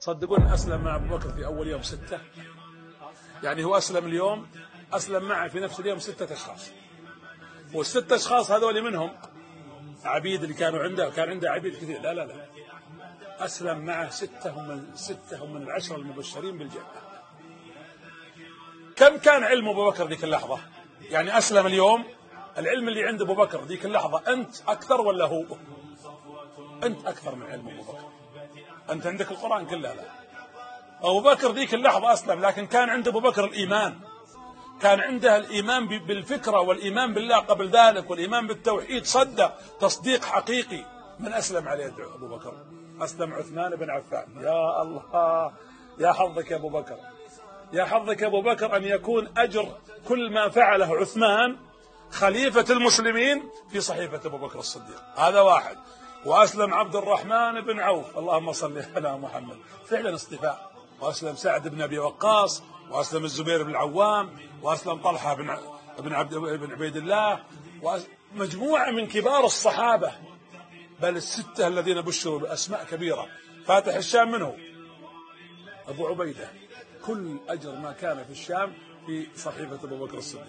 تصدقون أسلم مع أبو بكر في أول يوم 6. يعني هو أسلم اليوم، أسلم معه في نفس اليوم 6 أشخاص، والست أشخاص هذول منهم عبيد اللي كانوا عنده، كان عنده عبيد كثير. لا أسلم معه 6 هم من ال10 المبشرين بالجنة. كم كان علم أبو بكر ذيك اللحظة؟ يعني أسلم اليوم، العلم اللي عند أبو بكر ذيك اللحظة أنت أكثر ولا هو؟ أنت أكثر من علم أبو بكر. أنت عندك القرآن كله. لا، أبو بكر ذيك اللحظة أسلم، لكن كان عند أبو بكر الإيمان، كان عنده الإيمان بالفكرة والإيمان بالله قبل ذلك والإيمان بالتوحيد، صدق تصديق حقيقي. من أسلم عليه أبو بكر؟ أسلم عثمان بن عفان. يا الله، يا حظك يا أبو بكر، يا حظك يا أبو بكر أن يكون أجر كل ما فعله عثمان خليفة المسلمين في صحيفة أبو بكر الصديق. هذا واحد. وأسلم عبد الرحمن بن عوف، اللهم صل على محمد، فعلا اصطفاء. وأسلم سعد بن أبي وقاص، وأسلم الزبير بن العوام، وأسلم طلحة بن عبيد الله، ومجموعة من كبار الصحابة، بل ال6 الذين بشروا بأسماء كبيرة. فاتح الشام منه أبو عبيدة. كل أجر ما كان في الشام في صحيفة أبو بكر الصديق.